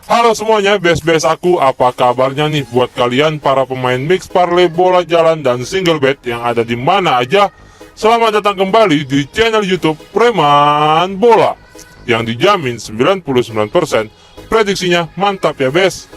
Halo semuanya, best aku, apa kabarnya nih buat kalian para pemain mix parlay bola jalan dan single bet yang ada di mana aja? Selamat datang kembali di channel YouTube Preman Bola yang dijamin 99% prediksinya mantap ya best.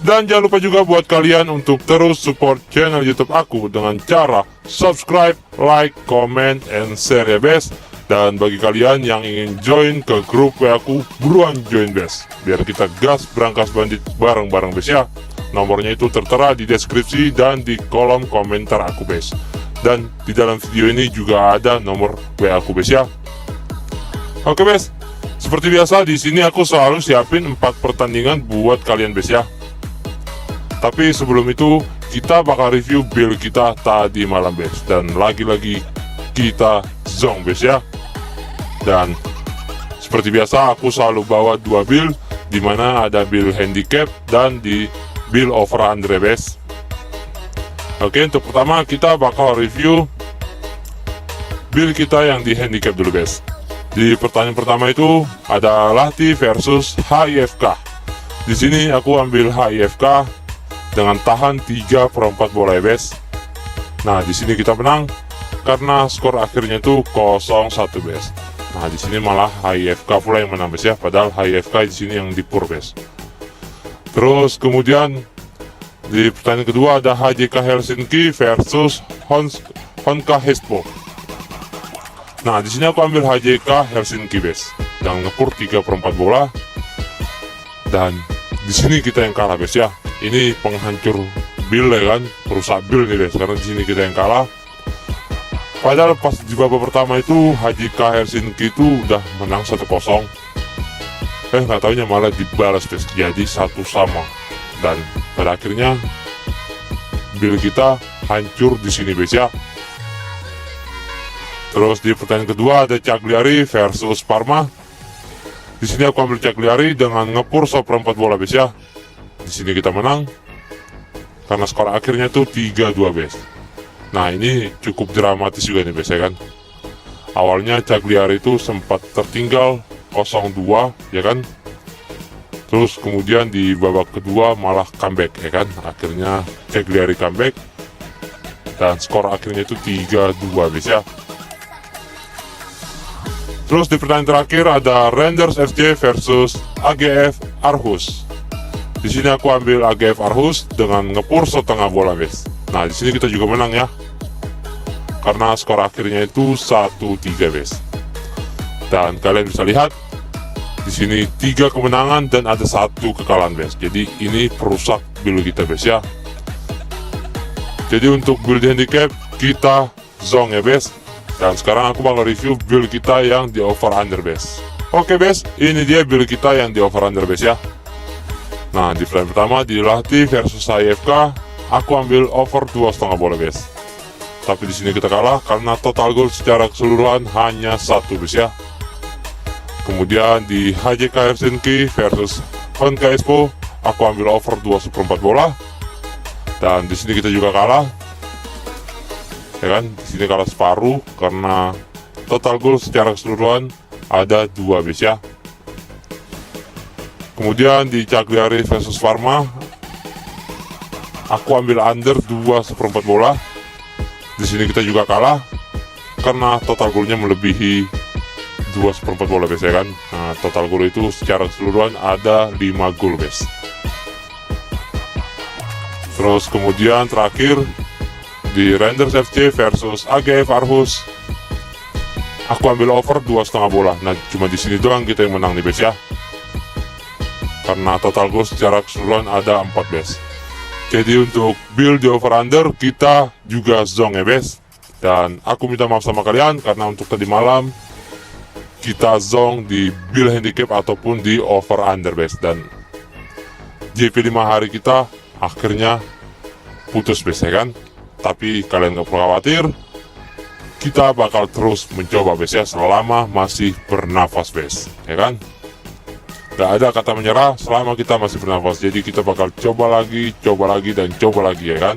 Dan jangan lupa juga buat kalian untuk terus support channel YouTube aku dengan cara subscribe, like, comment, and share ya best. Dan bagi kalian yang ingin join ke grup WA aku, buruan join best, biar kita gas berangkas bandit bareng-bareng best ya. Nomornya itu tertera di deskripsi dan di kolom komentar aku best. Dan di dalam video ini juga ada nomor WA aku best ya. Oke best, seperti biasa di sini aku selalu siapin 4 pertandingan buat kalian best ya. Tapi sebelum itu kita bakal review build kita tadi malam best, dan lagi-lagi kita zong best ya. Dan seperti biasa aku selalu bawa 2 build, dimana ada build handicap dan di build over under best. Oke, untuk pertama kita bakal review build kita yang di handicap dulu best. Di pertandingan pertama itu ada Lahti versus HIFK. Di sini aku ambil HIFK dengan tahan 3/4 bola ya best. Nah di sini kita menang karena skor akhirnya itu 0-1 best. Nah di sini malah HIFK pula yang menang best ya, padahal HIFK di sini yang dipur best. Terus kemudian di pertandingan kedua ada HJK Helsinki versus Honka Hespo. Nah di sini aku ambil HJK Helsinki best dan ngepur 3/4 bola. Dan di sini kita yang kalah best ya. Ini penghancur build ya kan, perusak build nih best, karena di sini kita yang kalah. Padahal pas di babak pertama itu HJK Helsinki itu udah menang 1-0. Nggak taunya malah dibalas best, jadi 1-1. Dan pada akhirnya build kita hancur di sini best ya. Terus di pertandingan kedua ada Cagliari versus Parma. Di sini aku ambil Cagliari dengan ngepur 1/4 bola best ya. Di sini kita menang karena skor akhirnya itu 3-2 best. Nah ini cukup dramatis juga nih best ya kan. Awalnya Cagliari itu sempat tertinggal 0-2 ya kan. Terus kemudian di babak kedua malah comeback ya kan. Akhirnya Cagliari comeback dan skor akhirnya itu 3-2 best ya. Terus di pertandingan terakhir ada Rangers FC versus AGF Aarhus. Di sini aku ambil AGF Aarhus dengan ngepur 1/2 bola best. Nah di sini kita juga menang ya, karena skor akhirnya itu 1-3 best. Dan kalian bisa lihat di sini 3 kemenangan dan ada 1 kekalahan best. Jadi ini perusak build kita best ya. Jadi untuk build handicap kita zong ya best. Dan sekarang aku bakal review build kita yang di over under best. Oke best, ini dia build kita yang di over under best ya. Nah di frame pertama di Lahti versus HIFK aku ambil over 2,5 bola best. Tapi di sini kita kalah karena total gol secara keseluruhan hanya 1 best ya. Kemudian di HJK Helsinki versus Honka Hespo aku ambil over 2/4 bola. Dan di sini kita juga kalah. Ya kan, di sini kalah separuh karena total gol secara keseluruhan ada 2 best ya. Kemudian di Cagliari versus Parma aku ambil under 2/4 bola. Di sini kita juga kalah karena total golnya melebihi 2/4 bola best ya kan. Nah, total gol itu secara keseluruhan ada 5 gol best. Terus kemudian terakhir di Rangers FC versus AGF Aarhus aku ambil over 2,5 bola. Nah cuma di sini doang kita yang menang nih best ya, karena total gol secara keseluruhan ada 4 best. Jadi untuk build di over under kita juga zong ya best. Dan aku minta maaf sama kalian karena untuk tadi malam kita zong di build handicap ataupun di over under best. Dan JP 5 hari kita akhirnya putus best ya kan. Tapi kalian gak perlu khawatir, kita bakal terus mencoba best ya selama masih bernafas best ya kan. Gak ada kata menyerah selama kita masih bernafas. Jadi kita bakal coba lagi dan coba lagi ya kan.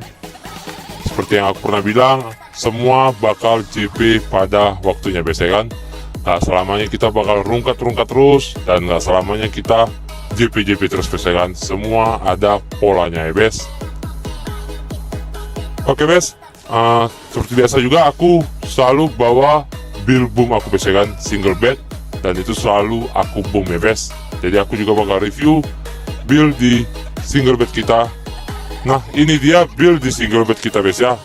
Seperti yang aku pernah bilang, semua bakal JP pada waktunya best ya kan. Gak selamanya kita bakal rungkat terus, dan gak selamanya kita JP terus bes ya kan. Semua ada polanya ya bes. Oke bes, seperti biasa juga aku selalu bawa build boom aku bes ya kan, single bed, dan itu selalu aku boom ya bes. Jadi aku juga bakal review build di single bed kita. Nah, ini dia build di single bed kita bes ya.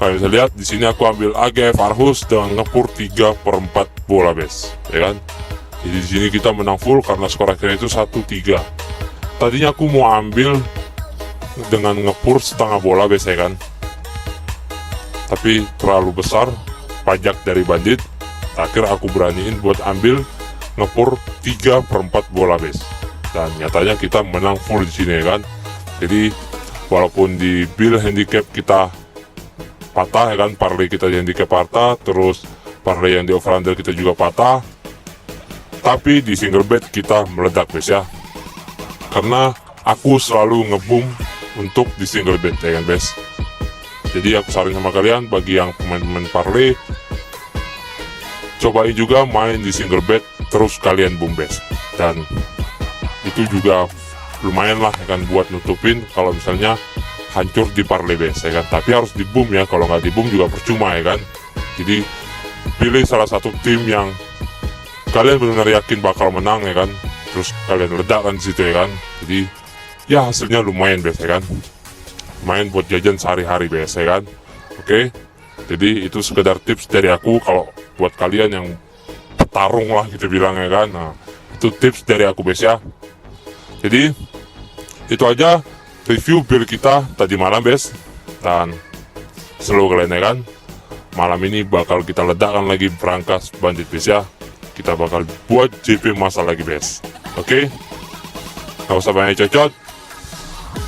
Kalian bisa lihat di sini aku ambil AGF Aarhus dengan ngepur 3/4 bola bes, ya kan. Jadi di sini kita menang full karena skor akhirnya itu 1-3. Tadinya aku mau ambil dengan ngepur setengah bola bes ya kan. Tapi terlalu besar pajak dari bandit. Akhir aku beraniin buat ambil ngepur 3/4 bola bes. Dan nyatanya kita menang full di sini ya kan. Jadi walaupun di build handicap kita patah ya kan, parlay kita yang handicap patah, terus parlay yang di over-under kita juga patah, tapi di single bet kita meledak bes ya. Karena aku selalu ngeboom untuk di single bet ya kan bes. Jadi aku saran sama kalian, bagi yang pemain-pemain parlay, cobain juga main di single bet terus kalian boom bes. Dan itu juga lumayan lah ya kan buat nutupin kalau misalnya hancur di parlay bes ya kan. Tapi harus di boom ya, kalau nggak di boom juga percuma ya kan. Jadi pilih salah satu tim yang kalian benar-benar yakin bakal menang ya kan, terus kalian ledakan di situ ya kan. Jadi ya hasilnya lumayan bes ya kan, lumayan buat jajan sehari-hari bes ya kan. Oke, jadi itu sekedar tips dari aku kalau buat kalian yang petarung lah gitu bilang ya kan. Nah, itu tips dari aku bes ya. Jadi itu aja review build kita tadi malam bes. Dan selalu kalian ya kan, malam ini bakal kita ledakan lagi berangkas bandit bes ya. Kita bakal buat JP masa lagi bes. Oke, gak usah banyak cocot,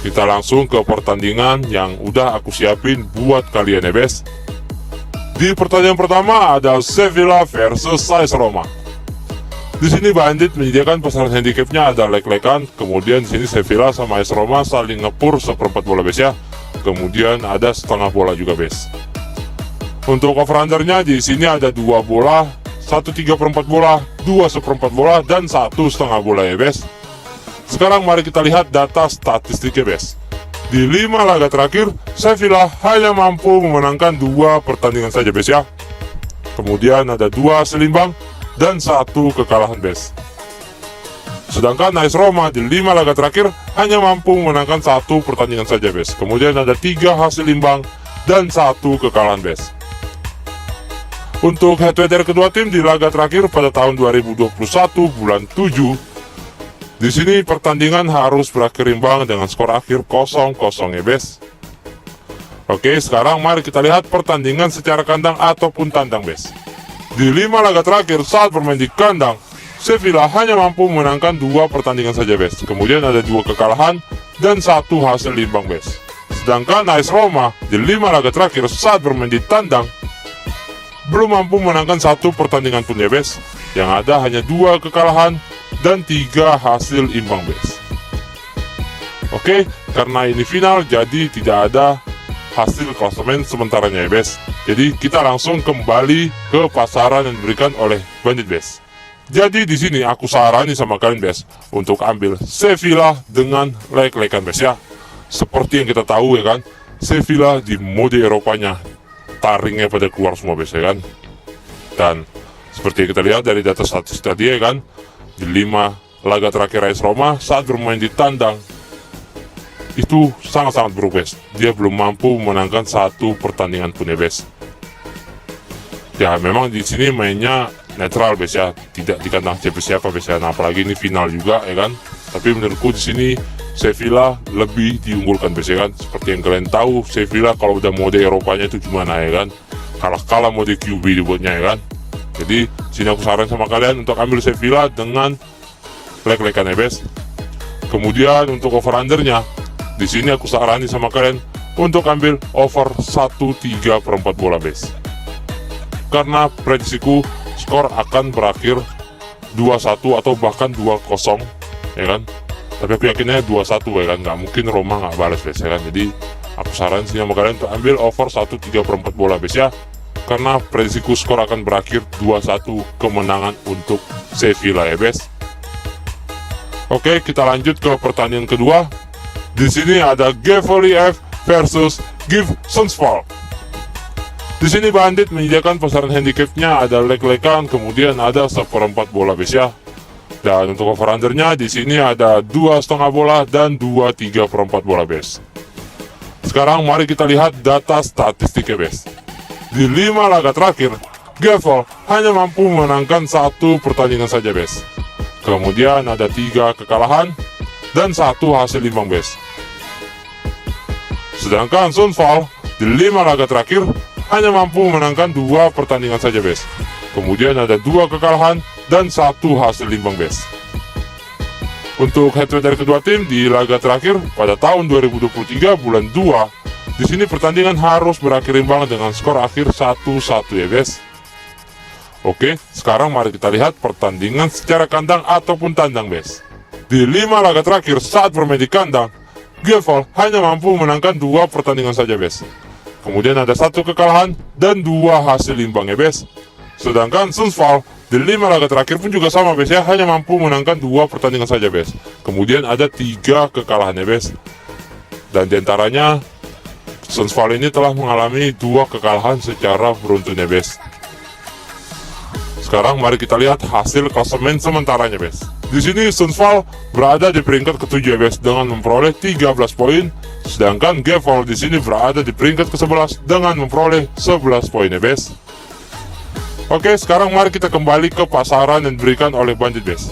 kita langsung ke pertandingan yang udah aku siapin buat kalian ya bes. Di pertandingan pertama ada Sevilla versus AS Roma. Di sini bandit menyediakan pasaran handicapnya ada leg-legan, kemudian di sini Sevilla sama AS Roma saling ngepur 1/4 bola bes ya. Kemudian ada setengah bola juga bes. Untuk over-undernya di sini ada 2 bola, 1 3/4 bola, 2 1/4 bola, dan 1 setengah bola ya bes. Sekarang mari kita lihat data statistiknya bes. Di 5 laga terakhir, Sevilla hanya mampu memenangkan 2 pertandingan saja bes ya. Kemudian ada 2 hasil imbang dan 1 kekalahan bes. Sedangkan AS Roma di 5 laga terakhir hanya mampu memenangkan 1 pertandingan saja bes. Kemudian ada 3 hasil imbang dan 1 kekalahan bes. Untuk head-to-head kedua tim di laga terakhir pada tahun 2021 bulan 7, di sini pertandingan harus berakhir imbang dengan skor akhir 0-0 ya bes. Oke, sekarang mari kita lihat pertandingan secara kandang ataupun tandang bes. Di 5 laga terakhir saat bermain di kandang, Sevilla hanya mampu memenangkan 2 pertandingan saja bes. Kemudian ada 2 kekalahan dan 1 hasil imbang bes. Sedangkan AS Roma di 5 laga terakhir saat bermain di tandang belum mampu memenangkan 1 pertandingan pun ya bes. Yang ada hanya 2 kekalahan dan 3 hasil imbang bes. Oke, karena ini final jadi tidak ada hasil klasemen sementaranya ya bes. Jadi kita langsung kembali ke pasaran yang diberikan oleh bandit bes. Jadi di sini aku sarani sama kalian bes untuk ambil Sevilla dengan leg-legan bes ya. Seperti yang kita tahu ya kan, Sevilla di mode Eropanya taringnya pada keluar semua bes ya kan. Dan seperti yang kita lihat dari data statistik tadi ya kan, di 5 laga terakhir AS Roma saat bermain di tandang itu sangat-sangat buruk bes. Dia belum mampu memenangkan 1 pertandingan pun ya bes. Ya memang di sini mainnya netral bes ya, tidak di kandang siapa bes ya. Nah, apalagi ini final juga ya kan. Tapi menurutku di sini Sevilla lebih diunggulkan bes ya kan. Seperti yang kalian tahu, Sevilla kalau udah mode Eropanya itu gimana ya kan, kalah mode QB dibuatnya ya kan. Jadi sini aku saran sama kalian untuk ambil Sevilla dengan leg-legan ya bes. Kemudian untuk over-undernya, di sini aku sarani sama kalian untuk ambil over 1/3/4 bola bes. Karena prediksiku skor akan berakhir 2-1 atau bahkan 2-0 ya kan. Tapi aku yakinnya 2-1 ya kan, nggak mungkin Roma nggak balas bes ya kan. Jadi aku saran sini sama kalian untuk ambil over 1/3/4 bola bes ya. Karena prediksiku skor akan berakhir 2-1 kemenangan untuk Sevilla ya bes. Oke, kita lanjut ke pertandingan kedua. Di sini ada Gevely F versus Give Sundsvall. Di sini Bandit menyediakan pasaran handicapnya ada leg-legan, kemudian ada 1/4 bola base ya. Dan untuk over-undernya di sini ada 2,5 bola dan 3/4 bola base. Sekarang mari kita lihat data statistiknya base. Di 5 laga terakhir, Gevely hanya mampu memenangkan 1 pertandingan saja base. Kemudian ada 3 kekalahan dan 1 hasil imbang base. Sedangkan Sundsvall di 5 laga terakhir hanya mampu memenangkan 2 pertandingan saja base. Kemudian ada 2 kekalahan dan 1 hasil imbang base. Untuk head-to-head dari kedua tim di laga terakhir pada tahun 2023 bulan 2, di sini pertandingan harus berakhir imbang dengan skor akhir 1-1 ya guys. Oke, sekarang mari kita lihat pertandingan secara kandang ataupun tandang guys. Di 5 laga terakhir saat bermain di kandang, Gevely hanya mampu menangkan 2 pertandingan saja guys. Kemudian ada 1 kekalahan dan 2 hasil imbang ya guys. Sedangkan Sundsvall di 5 laga terakhir pun juga sama guys ya, hanya mampu menangkan 2 pertandingan saja guys. Kemudian ada 3 kekalahan ya guys. Dan diantaranya Sundsvall ini telah mengalami 2 kekalahan secara beruntun ya guys. Sekarang mari kita lihat hasil klasemen sementaranya guys. Di sini Sundsvall berada di peringkat ke-7 guys dengan memperoleh 13 poin, sedangkan Gevely di sini berada di peringkat ke-11 dengan memperoleh 11 poin ya guys. Oke, sekarang mari kita kembali ke pasaran yang diberikan oleh Bandit guys.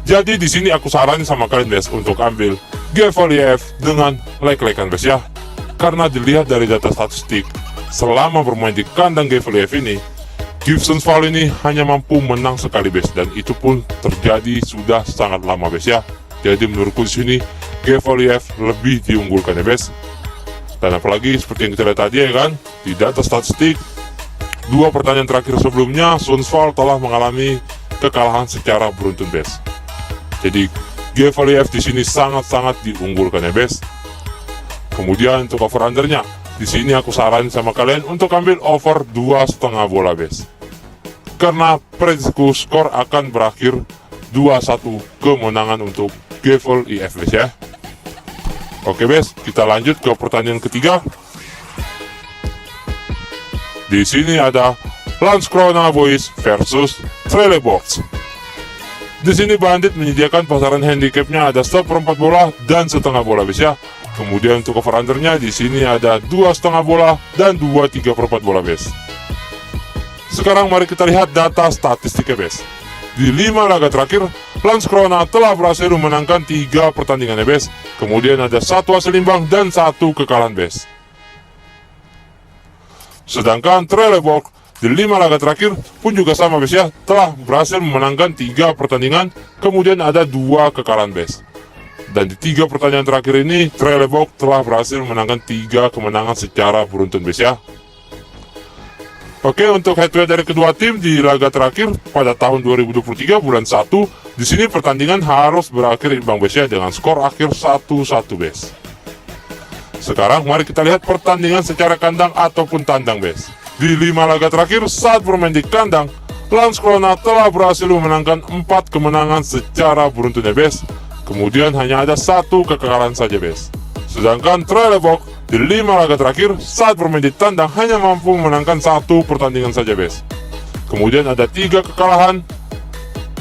Jadi di sini aku saranin sama kalian guys untuk ambil Gevely F dengan leg-legan guys ya. Karena dilihat dari data statistik, selama bermain di kandang Gevely F ini, Give Sundsvall ini hanya mampu menang sekali base, dan itu pun terjadi sudah sangat lama base ya. Jadi menurutku di sini Gevely F lebih diunggulkan ya base. Dan apalagi seperti yang kita lihat tadi ya kan, di data statistik 2 pertandingan terakhir sebelumnya Sundsvall telah mengalami kekalahan secara beruntun base. Jadi Gevely F di sini sangat-sangat diunggulkan ya base. Kemudian untuk over-undernya, di sini aku saranin sama kalian untuk ambil over 2,5 bola base. Karena prediksiku skor akan berakhir 2-1 kemenangan untuk Gevely F base ya. Oke base, kita lanjut ke pertandingan ketiga. Di sini ada Landskrona Boys versus Trelleborg. Di sini Bandit menyediakan pasaran handicapnya ada 1/4 bola dan 1/2 bola base ya. Kemudian untuk over-undernya di sini ada 2,5 bola dan 3/4 bola base. Sekarang mari kita lihat data statistiknya base. Di 5 laga terakhir, Landskrona telah berhasil memenangkan 3 pertandingan base. Kemudian ada 1 hasil imbang dan 1 kekalahan base. Sedangkan Trelleborg di 5 laga terakhir pun juga sama base ya, telah berhasil memenangkan 3 pertandingan, kemudian ada 2 kekalahan base. Dan di 3 pertandingan terakhir ini, Trelleborg telah berhasil menangkan 3 kemenangan secara beruntun base ya. Oke, untuk head-to-head dari kedua tim di laga terakhir pada tahun 2023 bulan 1, di sini pertandingan harus berakhir imbang base ya dengan skor akhir 1-1 base. Sekarang mari kita lihat pertandingan secara kandang ataupun tandang base. Di 5 laga terakhir saat bermain di kandang, Landskrona telah berhasil memenangkan 4 kemenangan secara beruntun ya base. Kemudian hanya ada 1 kekalahan saja base. Sedangkan Trelleborg di 5 laga terakhir saat bermain di tandang hanya mampu memenangkan 1 pertandingan saja base. Kemudian ada 3 kekalahan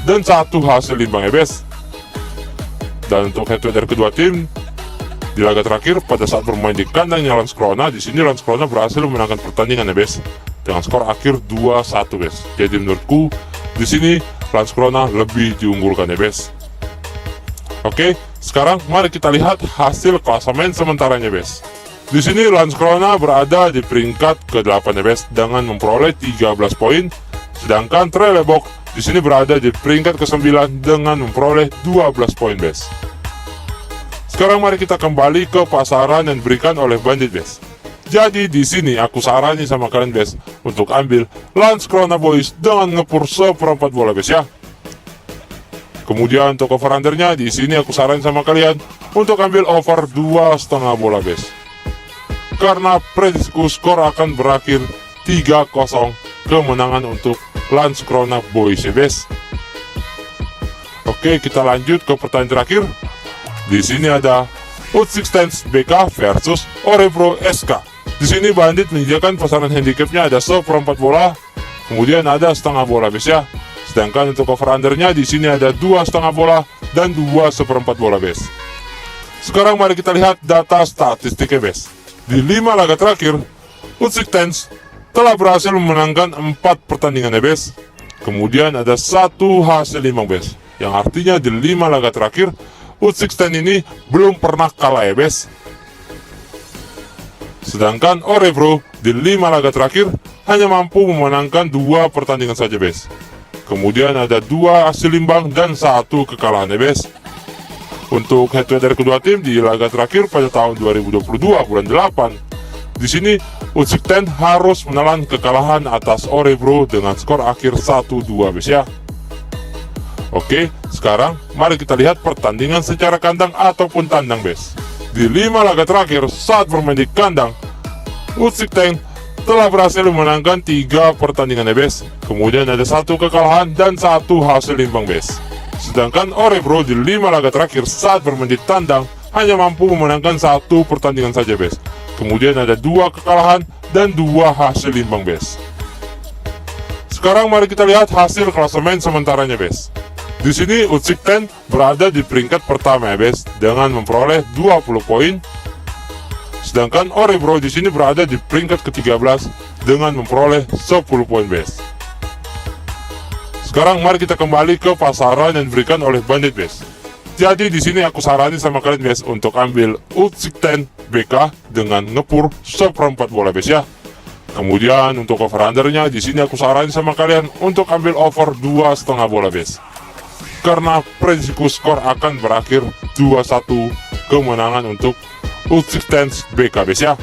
dan 1 hasil imbang ya base. Dan untuk head-to-head dari kedua tim di laga terakhir pada saat bermain di kandangnya Landskrona, di sini Landskrona berhasil memenangkan pertandingan ya base dengan skor akhir 2-1 base. Jadi menurutku di sini Landskrona lebih diunggulkan ya base. Oke, sekarang mari kita lihat hasil klasemen sementaranya bes. Di sini Landskrona berada di peringkat ke-8 ya bes dengan memperoleh 13 poin, sedangkan Trelleborg di sini berada di peringkat ke-9 dengan memperoleh 12 poin bes. Sekarang mari kita kembali ke pasaran yang diberikan oleh Bandit bes. Jadi di sini aku saranin sama kalian bes untuk ambil Landskrona Boys dengan ngepur 1/4 bola bes ya. Kemudian untuk over-undernya di sini aku saranin sama kalian untuk ambil over 2,5 bola base. Karena prediksiku skor akan berakhir 3-0 kemenangan untuk Landskrona Boys ya base. Oke, kita lanjut ke pertandingan terakhir. Di sini ada Utsikstens BK versus Orebro SK. Di sini Bandit menyediakan pasaran handicapnya ada seperempat bola, kemudian ada setengah bola bes ya. Sedangkan untuk over undernya di sini ada 2,5 bola dan 2/4 bola bes. Sekarang mari kita lihat data statistiknya bes. Di 5 laga terakhir, Utsikstens telah berhasil memenangkan 4 pertandingan ya bes. Kemudian ada 1 hasil imbang bes, yang artinya di 5 laga terakhir Utsikstens ini belum pernah kalah ya bes. Sedangkan Orebro di 5 laga terakhir hanya mampu memenangkan 2 pertandingan saja bes. Kemudian ada 2 hasil imbang dan 1 kekalahan ya bes. Untuk head to head dari kedua tim di laga terakhir pada tahun 2022 bulan 8, di sini Utsikstens harus menelan kekalahan atas Orebro dengan skor akhir 1-2 bes ya. Oke, sekarang mari kita lihat pertandingan secara kandang ataupun tandang bes. Di 5 laga terakhir saat bermain di kandang, Utsikstens telah berhasil memenangkan 3 pertandingan ya bes. Kemudian ada 1 kekalahan dan 1 hasil imbang bes. Sedangkan Orebro di 5 laga terakhir saat bermain di tandang hanya mampu memenangkan 1 pertandingan saja bes. Kemudian ada 2 kekalahan dan 2 hasil imbang bes. Sekarang mari kita lihat hasil klasemen sementaranya bes. Di sini Utsikstens berada di peringkat pertama ya bes dengan memperoleh 20 poin. Sedangkan Orebro di sini berada di peringkat ke-13 dengan memperoleh 10 poin bes. Sekarang mari kita kembali ke pasaran yang diberikan oleh Bandit bes. Jadi di sini aku sarani sama kalian bes untuk ambil Utsikstens BK dengan ngepur 1/4 bola bes ya. Kemudian untuk over undernya di sini aku saranin sama kalian untuk ambil over 2,5 bola bes. Karena prediksiku skor akan berakhir 2-1 kemenangan untuk Utsikstens BK bes ya.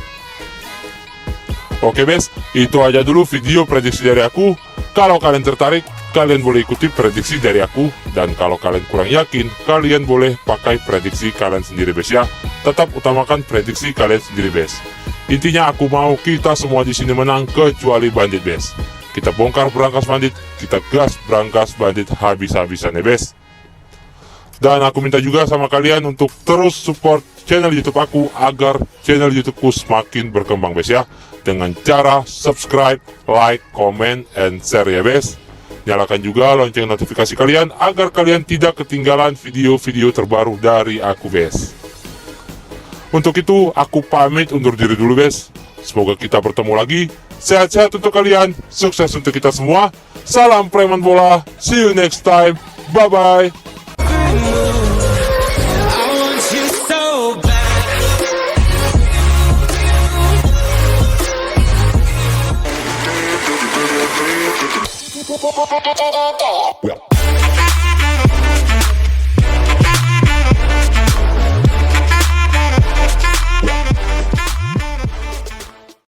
Oke bes, itu aja dulu video prediksi dari aku. Kalau kalian tertarik, kalian boleh ikuti prediksi dari aku. Dan kalau kalian kurang yakin, kalian boleh pakai prediksi kalian sendiri bes ya. Tetap utamakan prediksi kalian sendiri bes. Intinya aku mau kita semua di sini menang kecuali Bandit bes. Kita bongkar berangkas Bandit, kita gas berangkas Bandit habis-habisan ya bes. Dan aku minta juga sama kalian untuk terus support channel YouTube aku agar channel YouTubeku semakin berkembang bes ya. Dengan cara subscribe, like, comment, and share ya bes. Nyalakan juga lonceng notifikasi kalian agar kalian tidak ketinggalan video-video terbaru dari aku bes. Untuk itu aku pamit undur diri dulu bes. Semoga kita bertemu lagi. Sehat-sehat untuk kalian, sukses untuk kita semua. Salam preman bola, see you next time, bye-bye. Well.